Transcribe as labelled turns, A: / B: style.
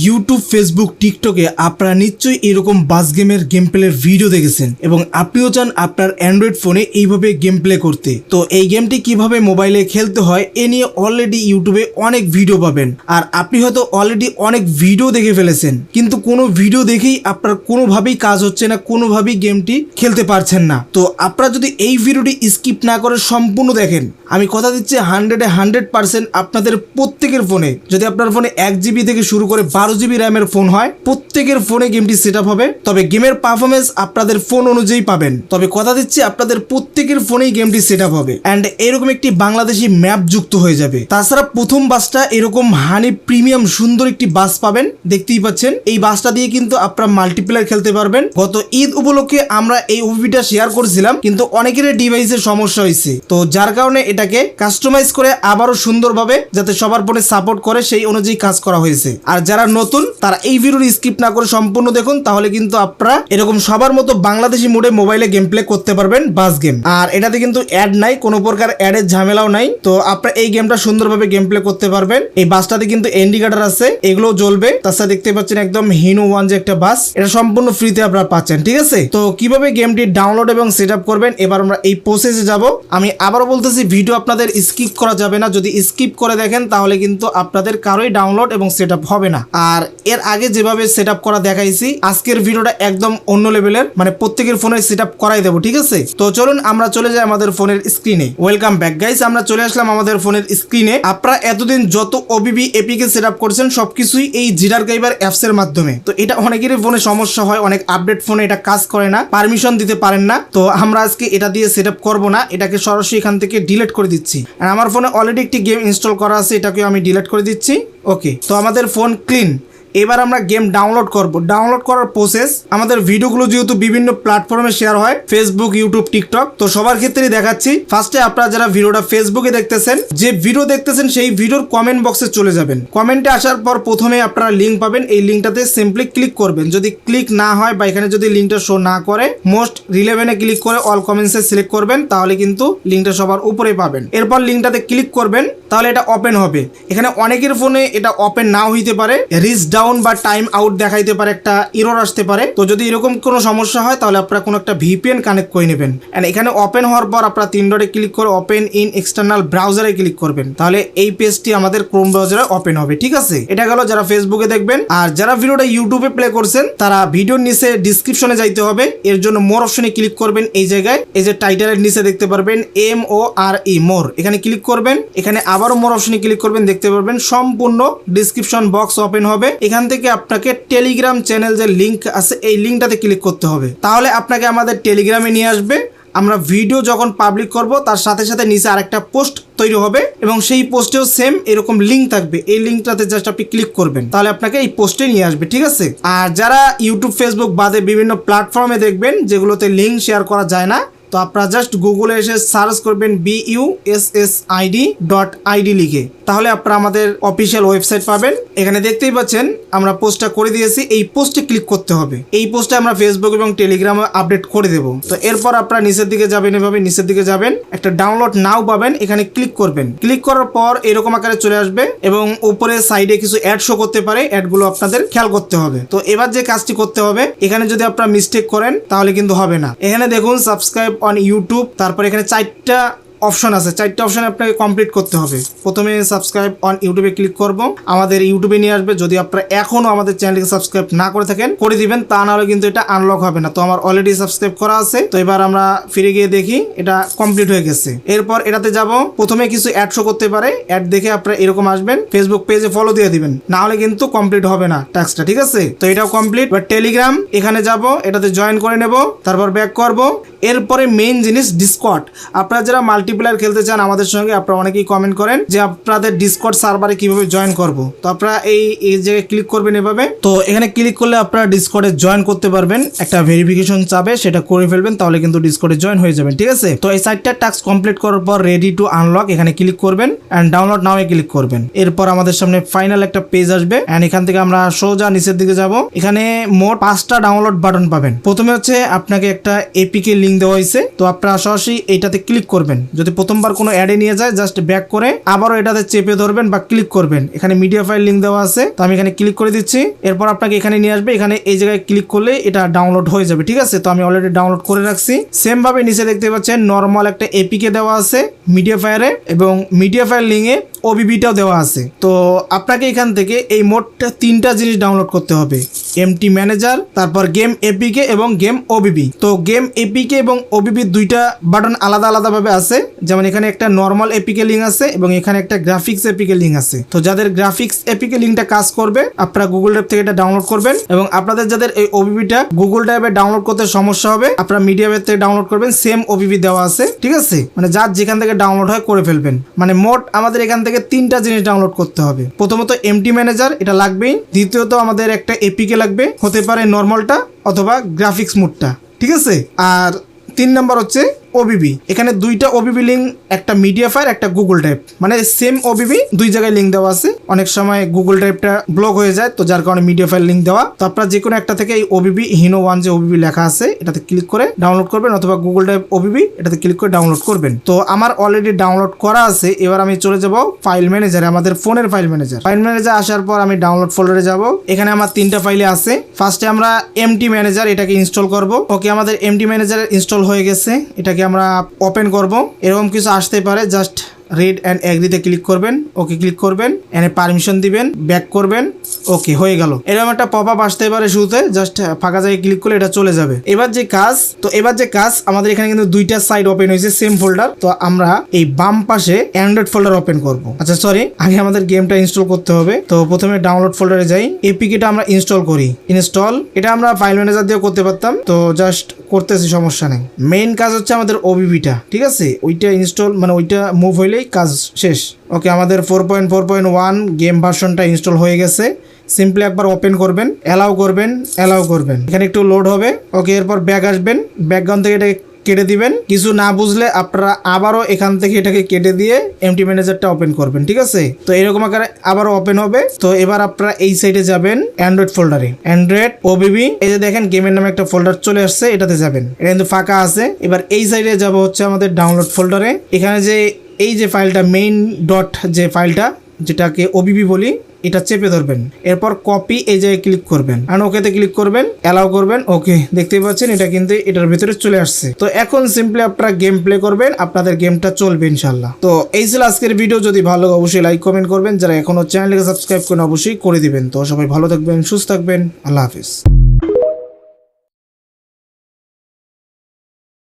A: YouTube, Facebook, টিকটকে আপনারা নিশ্চয়ই এরকম বাস গেমের গেম প্লের ভিডিও দেখেছেন এবং আপনিও চান আপনার অ্যান্ড্রয়েড ফোনে এইভাবে গেম প্লে করতে। তো এই গেমটি কিভাবে মোবাইলে খেলতে হয় এ নিয়ে অলরেডি ইউটিউবে অনেক ভিডিও পাবেন, আর আপনি হয়তো অলরেডি অনেক ভিডিও দেখে ফেলেছেন, কিন্তু কোনো ভিডিও দেখেই আপনার কোনোভাবেই কাজ হচ্ছে না, কোনোভাবেই গেমটি খেলতে পারছেন না। তো আপনারা যদি এই ভিডিওটি স্কিপ না করে সম্পূর্ণ দেখেন, আমি কথা দিচ্ছি 100% আপনাদের প্রত্যেকের ফোনে, যদি আপনার ফোনে 1 GB থেকে শুরু করে 12 GB র্যামের ফোন হয়, প্রত্যেকের ফোনে গেমটি সেট আপ হবে। তবে গেমের পারফরমেন্স আপনাদের ফোন অনুযায়ী পাবেন। তবে কথা দিচ্ছি আপনাদের প্রত্যেকের ফোনেই গেমটি সেট আপ হবে অ্যান্ড এরকম একটি বাংলাদেশি ম্যাপ যুক্ত হয়ে যাবে। তাছাড়া প্রথম বাসটা এরকম হানি প্রিমিয়াম সুন্দর একটি বাস পাবেন, দেখতেই পাচ্ছেন। এই বাসটা দিয়ে কিন্তু আপনারা মাল্টিপ্লেয়ার খেলতে পারবেন। গত ঈদ উপলক্ষে আমরা এই ওবিটা শেয়ার করেছিলাম, কিন্তু অনেকের ডিভাইসের সমস্যা হয়েছে, তো যার কারণে এটাকে কাস্টমাইজ করে আবারও সুন্দরভাবে যাতে সবার ফোনে সাপোর্ট করে সেই অনুযায়ী কাজ করা হয়েছে। আর যারা নতুন তারা এই ভিডিওটি স্কিপ না করে সম্পূর্ণ দেখুন, তাহলে কিন্তু আপনারা এরকম সবার মতো বাংলাদেশি মোডে মোবাইলে গেম প্লে করতে পারবেন বাস গেম। আর এটাতে কিন্তু অ্যাড নাই, কোনো প্রকার অ্যাডের ঝামেলাও নাই। তো আপনারা এই গেমটা সুন্দরভাবে গেম প্লে করতে পারবেন। এই বাসটাতে কিন্তু ইন্ডিকেটর আছে, এগুলো জ্বলবে। তাছাড়া দেখতে পাচ্ছেন একদম হিনো ওয়ান যে একটা বাস, এটা সম্পূর্ণ ফ্রিতে আপনারা পাচ্ছেন, ঠিক আছে। তো কিভাবে গেমটি ডাউনলোড এবং সেট আপ করবেন এবার আমরা এই প্রসেসে যাব। আমি আবারও বলতেছি, ভিডিও আপনাদের স্কিপ করা যাবে না। যদি স্কিপ করে দেখেন তাহলে কিন্তু আপনাদের কারোই ডাউনলোড এবং সেট আপ হবে না। আর এর আগে যেভাবে সেট আপ করা দেখাইছি, আজকের ভিডিওটা একদম অন্য লেভেলের, মানে প্রত্যেকের ফোনে সেট আপ করাই দেবো, ঠিক আছে। তো চলুন আমরা চলে যাই আমাদের ফোনের স্ক্রিনে। ওয়েলকাম ব্যাক গাইস, আমরা চলে আসলাম আমাদের ফোনের স্ক্রিনে। আপনারা এতদিন যত ওবিবি এপিকে সেট আপ করছেন সবকিছুই এই জিডার গাইবার অ্যাপস এর মাধ্যমে। তো এটা অনেকেরই ফোনে সমস্যা হয়, অনেক আপডেট ফোনে এটা কাজ করে না, পারমিশন দিতে পারেন না। তো আমরা আজকে এটা দিয়ে সেট আপ করবো না, এটাকে সরাসরি এখান থেকে ডিলিট করে দিচ্ছি। আর আমার ফোনে অলরেডি একটি গেম ইনস্টল করা আছে, এটাকে আমি ডিলিট করে দিচ্ছি। ওকে, তো আমাদের ফোন ক্লিন। এবার আমরা গেম ডাউনলোড করব। ডাউনলোড করার প্রসেস, আমাদের ভিডিওগুলো যেহেতু বিভিন্ন প্ল্যাটফর্মে শেয়ার হয়, ফেসবুক, ইউটিউব, টিকটক, তো সবার ক্ষেত্রেই দেখাচ্ছি। ফার্স্টে আপনারা যারা ভিডিওটা ফেসবুকে দেখতেছেন, যে ভিডিও দেখতেছেন সেই ভিডিওর কমেন্ট বক্সে চলে যাবেন। কমেন্টে আসার পর প্রথমে আপনারা লিঙ্ক পাবেন, এই লিঙ্কটাতে সিম্পলি ক্লিক করবেন। যদি ক্লিক না হয় বা এখানে যদি লিঙ্কটা শো না করে, মোস্ট রিলেভেন্টে ক্লিক করে অল কমেন্টসে সিলেক্ট করবেন, তাহলে কিন্তু লিঙ্কটা সবার উপরে পাবেন। এরপর লিঙ্কটাতে ক্লিক করবেন, তাহলে এটা ওপেন হবে। এখানে অনেকের ফোনে এটা ওপেন নাও হইতে পারে, রিচ ডাউন বা টাইম আউট দেখাইতে পারে, একটা এরর আসতে পারে। তো যদি এরকম কোনো সমস্যা হয় তাহলে আপনারা কোনো একটা ভিপিএন কানেক্ট করে নেবেন। এন্ড এখানে ওপেন হওয়ার পর আপনারা 3 ডটে ক্লিক করে ওপেন ইন এক্সটার্নাল ব্রাউজারে ক্লিক করবেন, তাহলে এই পেজটি আমাদের ক্রোম ব্রাউজারে ওপেন হবে, ঠিক আছে। এটা গেল যারা ফেসবুকে দেখবেন। আর যারা ভিডিওটা ইউটিউবে প্লে করছেন তারা ভিডিওর নিচে ডিসক্রিপশনে যাইতে হবে, এর জন্য মোর অপশনে ক্লিক করবেন। এই জায়গায় এই যে টাইটেলের নিচে দেখতে পারবেন MORE, মোর, এখানে ক্লিক করবেন। এখানে আবারও মোর অপশনে ক্লিক করবেন, দেখতে পারবেন সম্পূর্ণ ডিসক্রিপশন বক্স ওপেন হবে। এখান থেকে আপনাকে টেলিগ্রাম চ্যানেল যে লিঙ্ক আছে এই লিঙ্কটাতে ক্লিক করতে হবে, তাহলে আপনাকে আমাদের টেলিগ্রামে নিয়ে আসবে। আমরা ভিডিও যখন পাবলিক করব তার সাথে সাথে নিচে আরেকটা পোস্ট তৈরি হবে এবং সেই পোস্টেও সেম এরকম লিঙ্ক থাকবে। এই লিঙ্কটাতে জাস্ট আপনি ক্লিক করবেন, তাহলে আপনাকে এই পোস্টে নিয়ে আসবে, ঠিক আছে। আর যারা ইউটিউব, ফেসবুক বাদে বিভিন্ন প্ল্যাটফর্মে দেখবেন যেগুলোতে লিঙ্ক শেয়ার করা যায় না, তো আপনারা জাস্ট গুগলে এসে সার্চ করবেন BUSSID.ID লিখে, তাহলে আপনারা আমাদের অফিসিয়াল ওয়েবসাইট পাবেন। এখানে দেখতেই পাচ্ছেন আমরা পোস্টটা করে দিয়েছি, এই পোস্টে ক্লিক করতে হবে। এই পোস্টে আমরা ফেসবুক এবং টেলিগ্রামে আপডেট করে দেব। তো এরপর আপনারা নিচের দিকে যাবেন, এভাবে নিচের দিকে যাবেন, একটা ডাউনলোড নাও পাবেন, এখানে ক্লিক করবেন। ক্লিক করার পর এরকম আকারে চলে আসবে এবং উপরে সাইডে কিছু অ্যাড শো করতে পারে, অ্যাডগুলো আপনাদের খেয়াল করতে হবে। তো এবার যে কাজটি করতে হবে, এখানে যদি আপনারা মিস্টেক করেন তাহলে কিন্তু হবে না। এখানে দেখুন সাবস্ক্রাইব অন ইউটিউব, তারপর এখানে 4টা অপশন আছে, 4টা অপশন আপনাকে কমপ্লিট করতে হবে। প্রথমে সাবস্ক্রাইব অন ইউটিউবে ক্লিক করব, আমাদের ইউটিউবে নিয়ে আসবে। যদি আপনারা এখনো আমাদের চ্যানেলকে সাবস্ক্রাইব না করে থাকেন করে দিবেন, তা নাহলে কিন্তু এটা আনলক হবে না। তো আমার অলরেডি সাবস্ক্রাইব করা আছে, তো এবার আমরা ফিরে গিয়ে দেখি এটা কমপ্লিট হয়ে গেছে। এরপর এটাতে যাব, প্রথমে কিছু অ্যাড শো করতে পারে, অ্যাড দেখে আপনারা এরকম আসবেন, ফেসবুক পেজে ফলো দিয়ে দিবেন, না হলে কিন্তু কমপ্লিট হবে না টাস্কটা, ঠিক আছে। তো এটাও কমপ্লিট। বা টেলিগ্রাম, এখানে যাব, এটাতে জয়েন করে নেব, তারপর ব্যাক করব। এরপরে মেইন জিনিস ডিসকর্ড। আপনারা যারা মাল্টিপ্লেয়ার খেলতে চান আমাদের সঙ্গে, আপনারা অনেকেই কমেন্ট করেন যে আপনাদের ডিসকর্ড সার্ভারে কিভাবে জয়েন করব। তো আপনারা এই জায়গায় ক্লিক করবেন এভাবে। তো এখানে ক্লিক করলে আপনারা ডিসকর্ডে জয়েন করতে পারবেন, একটা ভেরিফিকেশন চাবে, সেটা করে ফেলবেন, তাহলে কিন্তু ডিসকর্ডে জয়েন হয়ে যাবেন, ঠিক আছে। তো এই 4টা টাস্ক কমপ্লিট করার পর রেডি টু আনলক এখানে ক্লিক করবেন এন্ড ডাউনলোড নাও এ ক্লিক করবেন। এরপর আমাদের সামনে ফাইনাল একটা পেজ আসবে এন্ড এখান থেকে আমরা সোজা নিচের দিকে যাব। এখানে মোট 5টা ডাউনলোড বাটন পাবেন। প্রথমে হচ্ছে আপনাকে একটা এপিকে লিঙ্ক দেওয়া হয়েছে, তো আপনারা সরাসরি এইটাতে ক্লিক করবেন। যদি প্রথমবার কোনো অ্যাডে নিয়ে যায় জাস্ট ব্যাক করে আবারও এটাতে চেপে ধরবেন বা ক্লিক করবেন। এখানে মিডিয়া ফাইল লিঙ্ক দেওয়া আছে, তো আমি এখানে ক্লিক করে দিচ্ছি। এরপর আপনাকে এখানে নিয়ে আসবে, এখানে এই জায়গায় ক্লিক করলে এটা ডাউনলোড হয়ে যাবে। ঠিক আছে, তো আমি অলরেডি ডাউনলোড করে রাখছি। সেম ভাবে নিচে দেখতে পাচ্ছেন নর্মাল একটা এপিকে দেওয়া আছে মিডিয়া ফায়ারে, এবং মিডিয়া ফাইল লিঙ্কে ওবিবিটাও দেওয়া আছে। তো আপনাকে এখান থেকে এই মোটটা 3টা জিনিস ডাউনলোড করতে হবে, এমটি ম্যানেজার, তারপর গেম এপিকে এবং গেম ওবিবি। তো গেম এপিকে এবং ওবিবি 2টা বাটন আলাদা আলাদাভাবে আছে, যেমন এখানে একটা নর্মাল এপিকে লিঙ্ক আছে এবং এখানে একটা গ্রাফিক্স এপিকে লিঙ্ক আছে। তো যাদের গ্রাফিক্স এপিকে লিঙ্কটা কাজ করবে আপনারা গুগল ড্রাইভ থেকে এটা ডাউনলোড করবেন, এবং আপনাদের যাদের এই ওবিবিটা গুগল ড্রাইভে ডাউনলোড করতে সমস্যা হবে আপনারা মিডিয়া ওয়েব থেকে ডাউনলোড করবেন, সেম ওবিবি দেওয়া আছে। ঠিক আছে, মানে যার যেখান থেকে ডাউনলোড হয় করে ফেলবেন। মানে মোট আমাদের এখান থেকে 3টা জিনিস ডাউনলোড করতে হবে। প্রথমত এমটি ম্যানেজার, এটা লাগবেই। দ্বিতীয়ত আমাদের একটা এপিকে লাগবে, হতে পারে নর্মালটা অথবা গ্রাফিক্স মোডটা। ঠিক আছে, আর 3 নাম্বার হচ্ছে ওবিবি। এখানে 2টা ওবিবি লিঙ্ক, একটা মিডিয়া ফায়ার একটা গুগল ড্রাইভ, মানে সেম ওবিবি 2 জায়গায় লিঙ্ক দেওয়া আছে। অনেক সময় গুগল ড্রাইভটা ব্লক হয়ে যায়, তো যার কারণে মিডিয়া ফাইল লিঙ্ক দেওয়া। তো আপনারা যে কোনো একটা থেকে এই ওবিবি হিনো 1 যে ওবিবি লেখা আছে এটাতে ক্লিক করে ডাউনলোড করবেন, অথবা গুগল ড্রাইভ ওবিবি এটাতে ক্লিক করে ডাউনলোড করবেন। তো আমার অলরেডি ডাউনলোড করা আছে। এবার আমি চলে যাব ফাইল ম্যানেজারে, আমাদের ফোনের ফাইল ম্যানেজার। ফাইল ম্যানেজার আসার পর আমি ডাউনলোড ফোল্ডারে যাব। এখানে আমার 3টা ফাইলে আছে। ফার্স্টে আমরা এমটি ম্যানেজার এটাকে ইনস্টল করব। ওকে, আমাদের এমটি ম্যানেজার ইনস্টল হয়ে গেছে। এটাকে আমরা ওপেন করব। এরকম কিছু আসতে পারে, জাস্ট রেড অ্যান্ড এগ্রিতে ক্লিক করবেন, ওকে ক্লিক করবেন, এনে পারমিশন দিবেন, ব্যাক করবেন, ওকে হয়ে গেল। এরকম একটা পপ আপ আসতে পারে শুরুতে, জাস্ট ফাঁকা জায়গায় ক্লিক করলে এটা চলে যাবে। এবার যে কাজ আমাদের এখানে কিন্তু 2টা সাইড ওপেন হয়েছে, সেম ফোল্ডার। তো আমরা এই বাম পাশে অ্যান্ড্রয়েড ফোল্ডার ওপেন করব। আচ্ছা সরি, আগে আমাদের গেমটা ইনস্টল করতে হবে। তো প্রথমে ডাউনলোড ফোল্ডারে যাই, এপিকেটা আমরা ইনস্টল করি। ইনস্টল এটা আমরা ফাইল ম্যানেজার দিয়েও করতে পারতাম, তো জাস্ট করতেছি, সমস্যা নেই। মেইন কাজ হচ্ছে আমাদের ওবিবিটা। ঠিক আছে, ওইটা ইনস্টল মানে ওইটা মুভ হইলেই কাজ শেষ। ওকে, আমাদের 4.4.1 গেম ভার্সনটা ইনস্টল হয়ে গেছে। সিম্পলি একবার ওপেন করবেন, অ্যালাউ করবেন, এখানে একটু লোড হবে। ওকে, এরপর ব্যাক আসবেন, ব্যাকগ্রাউন্ড থেকে এটাকে কেটে দিবেন। কিছু না বুঝলে আপনারা আবারও এখান থেকে এটাকে কেটে দিয়ে এমটি ম্যানেজারটা ওপেন করবেন। ঠিক আছে, তো এরকম আকারে আবারও ওপেন হবে। তো এবার আপনারা এই সাইডে যাবেন অ্যান্ড্রয়েড ফোল্ডারে, অ্যান্ড্রয়েড ওবিবি, এই যে দেখেন গেমের নামে একটা ফোল্ডার চলে আসছে, এটাতে যাবেন। এটা কিন্তু ফাঁকা আছে। এবার এই সাইডে যাব হচ্ছে আমাদের ডাউনলোড ফোল্ডারে। এখানে যে এই যে ফাইলটা মেইন ডট যে ফাইলটা যেটাকে ওবিবি বলি, এটা চেপে ধরবেন। এরপর কপি এই জায়গায় ক্লিক করবেন, আর ওকেতে ক্লিক করবেন, অ্যালাউ করবেন। ওকে, দেখতেই পাচ্ছেন এটা কিন্তু এটার ভিতরে চলে আসছে। তো এখন সিম্পলি আপনারা গেম প্লে করবেন, আপনাদের গেমটা চলবে ইনশাল্লাহ। তো এই ছিল আজকের ভিডিও। যদি ভালো লাগে অবশ্যই লাইক কমেন্ট করবেন, যারা এখনো চ্যানেলকে সাবস্ক্রাইব করেন অবশ্যই করে দিবেন। তো সবাই ভালো থাকবেন, সুস্থ থাকবেন, আল্লাহ হাফিজ।